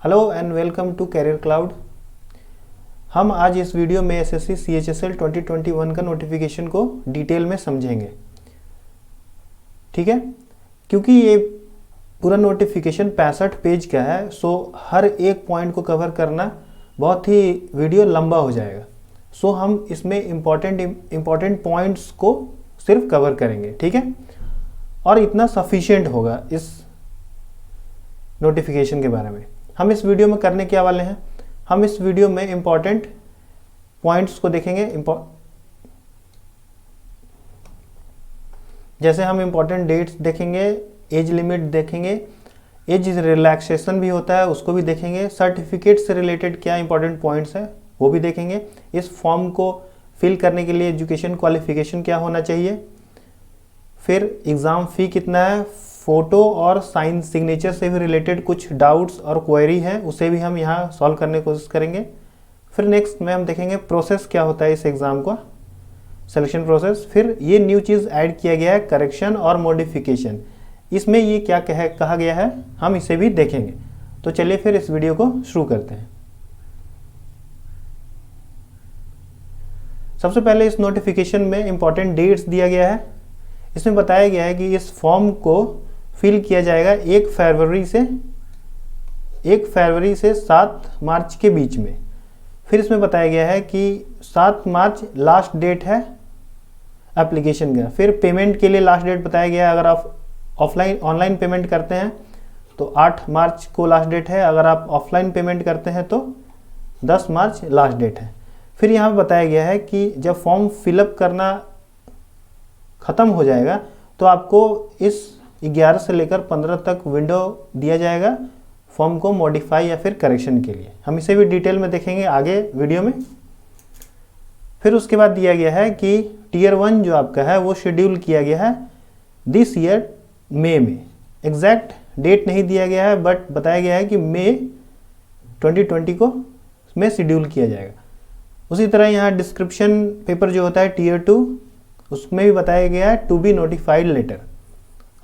Hello and welcome to career cloud. हम आज इस वीडियो में एसएससी सीएचएसएल 2021 का नोटिफिकेशन को डिटेल में समझेंगे, ठीक है। क्योंकि ये पूरा नोटिफिकेशन 65 पेज का है, सो हर एक पॉइंट को कवर करना बहुत ही वीडियो लंबा हो जाएगा। सो हम इसमें इम्पॉर्टेंट पॉइंट्स को सिर्फ कवर करेंगे, ठीक है। और इतना सफिशिएंट होगा इस नोटिफिकेशन के बारे में। हम इस वीडियो में करने क्या वाले हैं, हम इस वीडियो में इम्पॉर्टेंट पॉइंट्स को देखेंगे। जैसे हम इम्पॉर्टेंट डेट्स देखेंगे, एज लिमिट देखेंगे, एज रिलैक्सेशन भी होता है उसको भी देखेंगे, सर्टिफिकेट से रिलेटेड क्या इंपॉर्टेंट पॉइंट्स हैं वो भी देखेंगे। इस फॉर्म को फिल करने के लिए एजुकेशन क्वालिफिकेशन क्या होना चाहिए, फिर एग्ज़ाम फ़ी कितना है, फ़ोटो और साइन सिग्नेचर से भी रिलेटेड कुछ डाउट्स और क्वेरी है उसे भी हम यहाँ सॉल्व करने की कोशिश करेंगे। फिर नेक्स्ट में हम देखेंगे प्रोसेस क्या होता है इस एग्ज़ाम का, सिलेक्शन प्रोसेस। फिर ये न्यू चीज़ ऐड किया गया है करेक्शन और मॉडिफिकेशन, इसमें ये क्या कहा गया है हम इसे भी देखेंगे। तो चलिए फिर इस वीडियो को शुरू करते हैं। सबसे पहले इस नोटिफिकेशन में इम्पॉर्टेंट डेट्स दिया गया है। इसमें बताया गया है कि इस फॉर्म को फिल किया जाएगा 1 फरवरी से 7 मार्च के बीच में। फिर इसमें बताया गया है कि 7 मार्च लास्ट डेट है एप्लीकेशन का। फिर पेमेंट के लिए लास्ट डेट बताया गया है, अगर आप ऑनलाइन पेमेंट करते हैं तो 8 मार्च को लास्ट डेट है, अगर आप ऑफलाइन पेमेंट करते हैं तो 10 मार्च लास्ट डेट है। फिर यहाँ पर बताया गया है कि जब फॉर्म फिलअप करना ख़त्म हो जाएगा तो आपको इस 11 से लेकर 15 तक विंडो दिया जाएगा फॉर्म को मॉडिफाई या फिर करेक्शन के लिए। हम इसे भी डिटेल में देखेंगे आगे वीडियो में। फिर उसके बाद दिया गया है कि टीयर 1 जो आपका है वो शेड्यूल किया गया है दिस ईयर मई में। एग्जैक्ट डेट नहीं दिया गया है बट बताया गया है कि मई 2020 को में शेड्यूल किया जाएगा। उसी तरह यहाँ डिस्क्रिप्शन पेपर जो होता है टीयर 2 उसमें भी बताया गया है to be notified letter.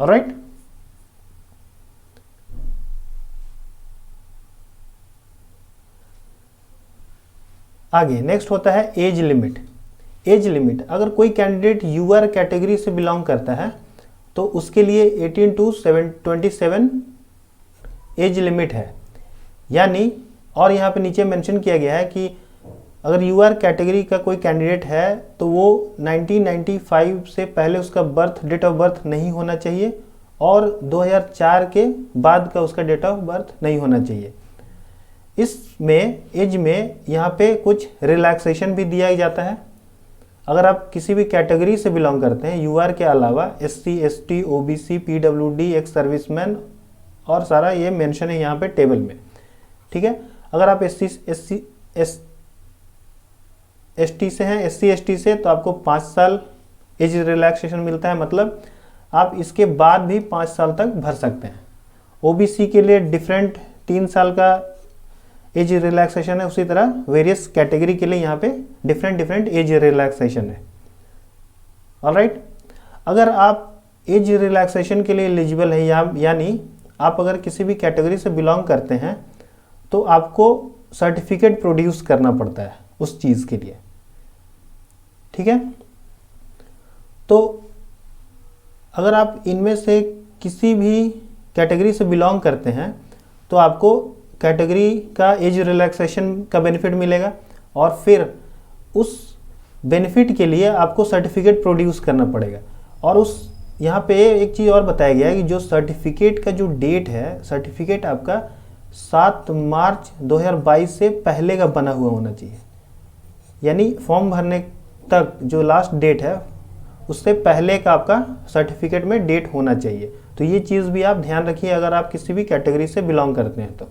Alright, आगे नेक्स्ट होता है एज लिमिट। एज लिमिट, अगर कोई कैंडिडेट यूआर कैटेगरी से बिलोंग करता है तो उसके लिए 18 to 27 एज लिमिट है। यानी और यहाँ पे नीचे मेंशन किया गया है कि अगर यूआर कैटेगरी का कोई कैंडिडेट है तो वो 1995 से पहले उसका डेट ऑफ बर्थ नहीं होना चाहिए और 2004 के बाद का उसका डेट ऑफ बर्थ नहीं होना चाहिए। इसमें एज में यहाँ पे कुछ रिलैक्सेशन भी दिया जाता है। अगर आप किसी भी कैटेगरी से बिलोंग करते हैं यूआर के अलावा SC ST OBC PWD ex serviceman और सारा ये मेंशन है यहाँ पे टेबल में, ठीक है। अगर आप ST से हैं, SC ST से, तो आपको 5 साल एज रिलैक्सेशन मिलता है, मतलब आप इसके बाद भी 5 साल तक भर सकते हैं। OBC के लिए डिफरेंट 3 साल का एज रिलैक्सेशन है, उसी तरह वेरियस कैटेगरी के लिए यहाँ पे डिफरेंट एज रिलैक्सेशन है। ऑलराइट, अगर आप एज रिलैक्सेशन के लिए एलिजिबल है यानी आप अगर किसी भी कैटेगरी से बिलोंग करते हैं तो आपको सर्टिफिकेट प्रोड्यूस करना पड़ता है उस चीज़ के लिए, ठीक है। तो अगर आप इनमें से किसी भी कैटेगरी से बिलोंग करते हैं तो आपको कैटेगरी का एज रिलैक्सेशन का बेनिफिट मिलेगा और फिर उस बेनिफिट के लिए आपको सर्टिफिकेट प्रोड्यूस करना पड़ेगा। और उस यहाँ पे एक चीज़ और बताया गया है कि जो सर्टिफिकेट का जो डेट है, सर्टिफिकेट आपका 7 मार्च 2022 से पहले का बना हुआ होना चाहिए। यानी फॉर्म भरने तक जो लास्ट डेट है उससे पहले का आपका सर्टिफिकेट में डेट होना चाहिए। तो ये चीज़ भी आप ध्यान रखिए अगर आप किसी भी कैटेगरी से बिलोंग करते हैं तो।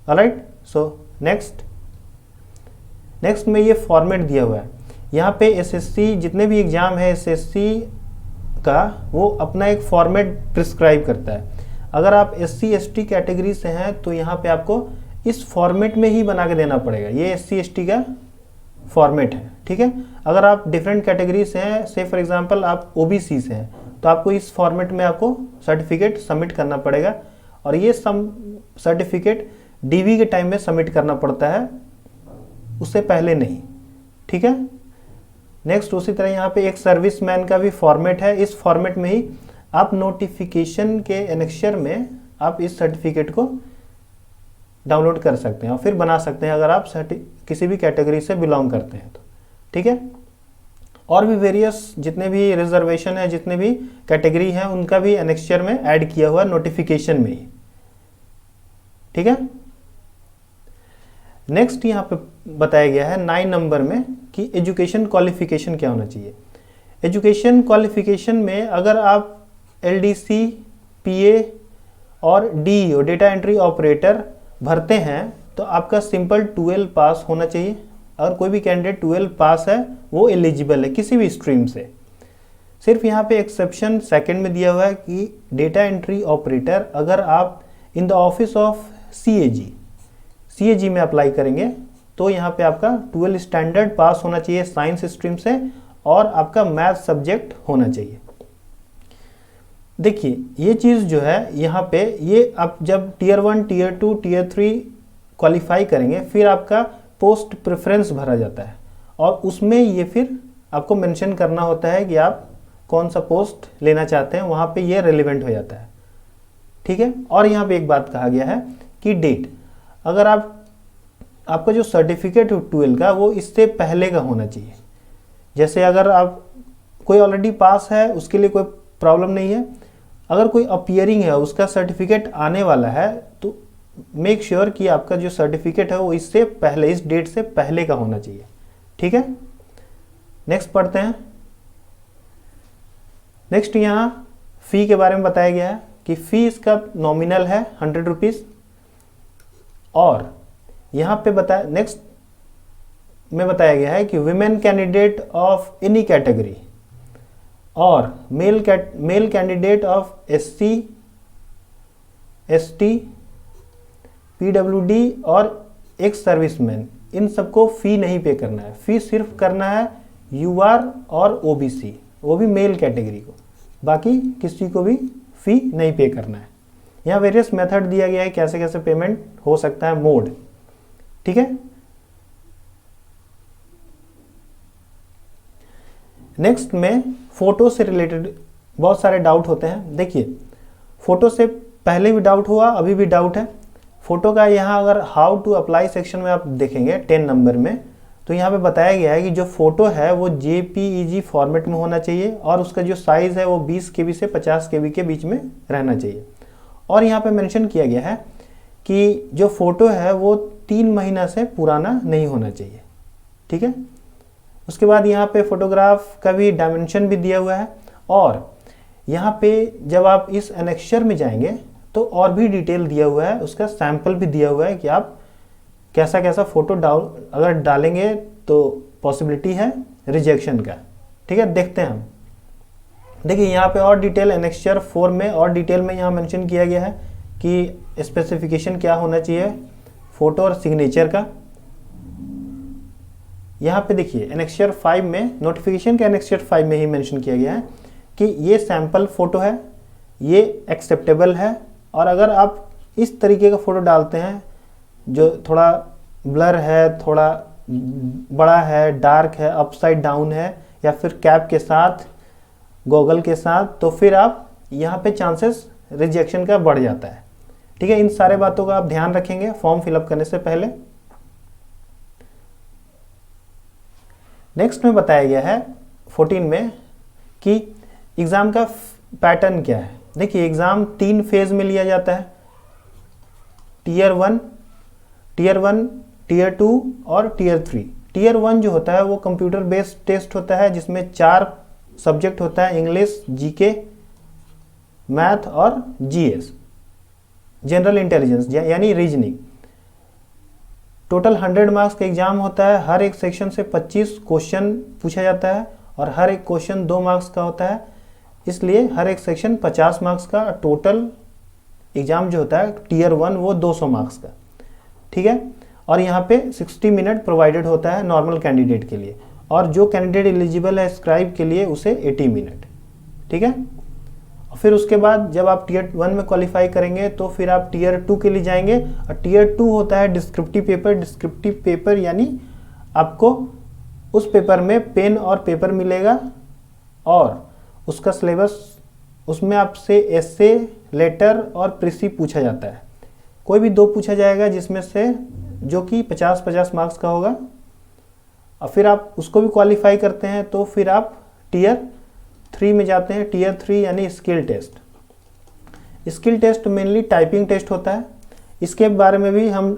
ऑलराइट, सो नेक्स्ट में ये फॉर्मेट दिया हुआ है। यहाँ पे एसएससी जितने भी एग्ज़ाम है एसएससी का वो अपना एक फॉर्मेट प्रिस्क्राइब करता है। अगर आप SC ST कैटेगरी से हैं तो यहाँ पे आपको इस फॉर्मेट में ही बना के देना पड़ेगा। ये SC ST का फॉर्मेट है, ठीक है। अगर आप डिफरेंट कैटेगरी से हैं, से फॉर एग्जांपल आप OBC से हैं, तो आपको इस फॉर्मेट में आपको सर्टिफिकेट सबमिट करना पड़ेगा और ये सर्टिफिकेट डीवी के टाइम में सबमिट करना पड़ता है, उससे पहले नहीं। ठीक है। नेक्स्ट उसी तरह यहाँ पे एक सर्विसमैन का भी फॉर्मेट है। इस फॉर्मेट में ही आप नोटिफिकेशन के एनेक्शर में आप इस सर्टिफिकेट को डाउनलोड कर सकते हैं और फिर बना सकते हैं अगर आप किसी भी कैटेगरी से बिलोंग करते हैं तो। ठीक है। और भी वेरियस जितने भी रिजर्वेशन है, जितने भी कैटेगरी हैं, उनका भी एनेक्शर में ऐड किया हुआ नोटिफिकेशन में ही। ठीक है। नेक्स्ट यहाँ पे बताया गया है 9 नंबर में कि एजुकेशन क्वालिफिकेशन क्या होना चाहिए। एजुकेशन क्वालिफिकेशन में अगर आप एलडीसी, पीए और डीईओ डेटा एंट्री ऑपरेटर भरते हैं तो आपका सिंपल 12 पास होना चाहिए। अगर कोई भी कैंडिडेट 12 पास है वो एलिजिबल है किसी भी स्ट्रीम से। सिर्फ यहाँ पे एक्सेप्शन सेकंड में दिया हुआ है कि डेटा एंट्री ऑपरेटर अगर आप in the office of CAG में अप्लाई करेंगे तो यहाँ पे आपका 12 स्टैंडर्ड पास होना चाहिए साइंस स्ट्रीम से और आपका मैथ सब्जेक्ट होना चाहिए। देखिए ये चीज़ जो है यहाँ पे, ये आप जब टियर 1, टियर 2, टियर 3 क्वालिफाई करेंगे फिर आपका पोस्ट प्रेफरेंस भरा जाता है और उसमें ये फिर आपको मेंशन करना होता है कि आप कौन सा पोस्ट लेना चाहते हैं, वहाँ पे ये रेलिवेंट हो जाता है। ठीक है। और यहाँ पे एक बात कहा गया है कि डेट, अगर आपका जो सर्टिफिकेट है 12 का वो इससे पहले का होना चाहिए। जैसे अगर आप कोई ऑलरेडी पास है उसके लिए कोई प्रॉब्लम नहीं है, अगर कोई अपीयरिंग है उसका सर्टिफिकेट आने वाला है तो मेक श्योर कि आपका जो सर्टिफिकेट है वो इससे पहले, इस डेट से पहले का होना चाहिए। ठीक है। नेक्स्ट पढ़ते हैं। नेक्स्ट यहाँ फ़ी के बारे में बताया गया है कि फ़ी इसका नॉमिनल है 100 रुपीज़। और यहाँ पे नेक्स्ट में बताया गया है कि women candidate of any category और male candidate of SC, ST, PWD और एक्स सर्विसमैन, इन सबको फ़ी नहीं पे करना है। फ़ी सिर्फ करना है यूआर और ओबीसी, वो भी मेल कैटेगरी को, बाकी किसी को भी फ़ी नहीं पे करना है। यहाँ वेरियस मेथड दिया गया है कैसे कैसे पेमेंट हो सकता है, मोड। ठीक है। नेक्स्ट में फ़ोटो से रिलेटेड बहुत सारे डाउट होते हैं। देखिए फ़ोटो से पहले भी डाउट हुआ, अभी भी डाउट है। फ़ोटो का यहाँ अगर हाउ टू अप्लाई सेक्शन में आप देखेंगे 10 नंबर में तो यहाँ पे बताया गया है कि जो फ़ोटो है वो JPEG फॉर्मेट में होना चाहिए और उसका जो साइज़ है वो 20 KB से 50 KB के बीच में रहना चाहिए। और यहाँ पे मेंशन किया गया है कि जो फ़ोटो है वो 3 महीना से पुराना नहीं होना चाहिए। ठीक है। उसके बाद यहाँ पे फोटोग्राफ का भी डायमेंशन भी दिया हुआ है और यहाँ पे जब आप इस एनेक्शर में जाएंगे तो और भी डिटेल दिया हुआ है, उसका सैंपल भी दिया हुआ है कि आप कैसा कैसा फ़ोटो अगर डालेंगे तो पॉसिबिलिटी है रिजेक्शन का। ठीक है। देखते हैं हम। देखिए यहाँ पे और डिटेल एनेक्शर 4 में और डिटेल में यहाँ मेंशन किया गया है कि स्पेसिफिकेशन क्या होना चाहिए फ़ोटो और सिग्नेचर का। यहाँ पे देखिए एनेक्शर 5 में, नोटिफिकेशन के एनेक्शर 5 में ही मेंशन किया गया है कि ये सैंपल फ़ोटो है, ये एक्सेप्टेबल है और अगर आप इस तरीके का फ़ोटो डालते हैं जो थोड़ा ब्लर है, थोड़ा बड़ा है, डार्क है, अपसाइड डाउन है या फिर कैप के साथ, गॉगल के साथ, तो फिर आप यहाँ पे चांसेस रिजेक्शन का बढ़ जाता है। ठीक है। इन सारे बातों का आप ध्यान रखेंगे फॉर्म फिलअप करने से पहले। नेक्स्ट में बताया गया है 14 में कि एग्ज़ाम का पैटर्न क्या है। देखिए एग्ज़ाम 3 फेज़ में लिया जाता है, टियर 1, टियर 2 और टियर 3। टियर 1 जो होता है वो कंप्यूटर बेस्ड टेस्ट होता है जिसमें 4 सब्जेक्ट होता है, इंग्लिश, जीके, मैथ और जीएस, जनरल इंटेलिजेंस यानी रीजनिंग। टोटल 100 मार्क्स का एग्जाम होता है। हर एक सेक्शन से 25 क्वेश्चन पूछा जाता है और हर एक क्वेश्चन 2 मार्क्स का होता है, इसलिए हर एक सेक्शन 50 मार्क्स का। टोटल एग्जाम जो होता है टियर 1 वो 200 मार्क्स का। ठीक है। और यहाँ पे 60 मिनट प्रोवाइडेड होता है नॉर्मल कैंडिडेट के लिए और जो कैंडिडेट एलिजिबल है स्क्राइब के लिए उसे 80 मिनट। ठीक है। और फिर उसके बाद जब आप टीयर 1 में क्वालिफाई करेंगे तो फिर आप टीयर 2 के लिए जाएंगे, और टीयर 2 होता है डिस्क्रिप्टिव पेपर। डिस्क्रिप्टिव पेपर यानी आपको उस पेपर में पेन और पेपर मिलेगा और उसका सिलेबस, उसमें आपसे एसे, लेटर और प्रीसी पूछा जाता है। कोई भी 2 पूछा जाएगा जिसमें से, जो कि 50-50 मार्क्स का होगा, और फिर आप उसको भी क्वालिफाई करते हैं तो फिर आप टीयर 3 में जाते हैं। टीयर 3 यानी skill test. Skill test mainly typing test होता है। इसके बारे में भी हम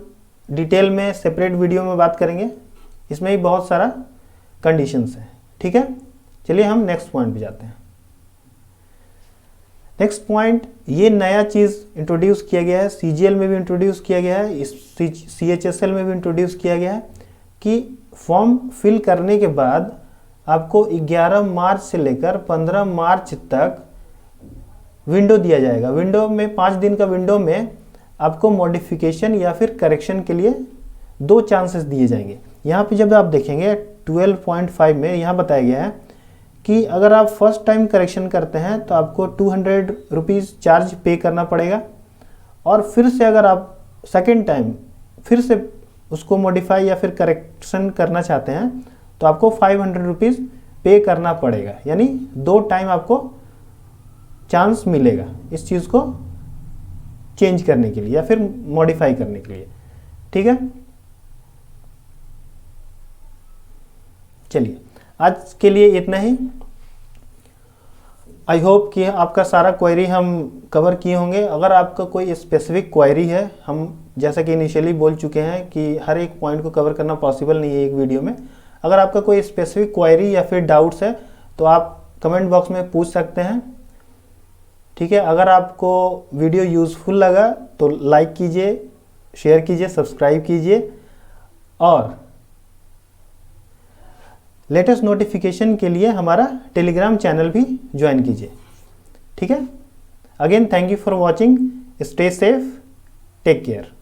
डिटेल में सेपरेट वीडियो में बात करेंगे। इसमें भी बहुत सारा कंडीशंस हैं, ठीक है। चलिए हम नेक्स्ट पॉइंट पे जाते हैं। नेक्स्ट पॉइंट, ये नया चीज़ इंट्रोड्यूस किया गया है, सीजीएल में भी इंट्रोड्यूस किया गया है, इस सीएचएसएल में भी इंट्रोड्यूस किया गया है कि फॉर्म फिल करने के बाद आपको 11 मार्च से लेकर 15 मार्च तक विंडो दिया जाएगा। विंडो में 5 दिन का विंडो में आपको मॉडिफिकेशन या फिर करेक्शन के लिए 2 चांसेस दिए जाएंगे। यहाँ पे जब आप देखेंगे 12.5 में यहाँ बताया गया है कि अगर आप फर्स्ट टाइम करेक्शन करते हैं तो आपको 200 रुपीज़ चार्ज पे करना पड़ेगा, और फिर से अगर आप सेकेंड टाइम फिर से उसको मॉडिफाई या फिर करेक्शन करना चाहते हैं तो आपको 500 रुपीज़ पे करना पड़ेगा। यानी 2 टाइम आपको चांस मिलेगा इस चीज़ को चेंज करने के लिए या फिर मॉडिफाई करने के लिए, ठीक है। चलिए आज के लिए इतना ही। आई होप कि आपका सारा क्वेरी हम कवर किए होंगे। अगर आपका कोई स्पेसिफिक क्वेरी है, हम जैसा कि इनिशियली बोल चुके हैं कि हर एक पॉइंट को कवर करना पॉसिबल नहीं है एक वीडियो में। अगर आपका कोई स्पेसिफिक क्वेरी या फिर डाउट्स है तो आप कमेंट बॉक्स में पूछ सकते हैं, ठीक है। अगर आपको वीडियो यूज़फुल लगा तो लाइक कीजिए, शेयर कीजिए, सब्सक्राइब कीजिए, और लेटेस्ट नोटिफिकेशन के लिए हमारा टेलीग्राम चैनल भी ज्वाइन कीजिए, ठीक है। Again thank you for watching, stay safe, take care.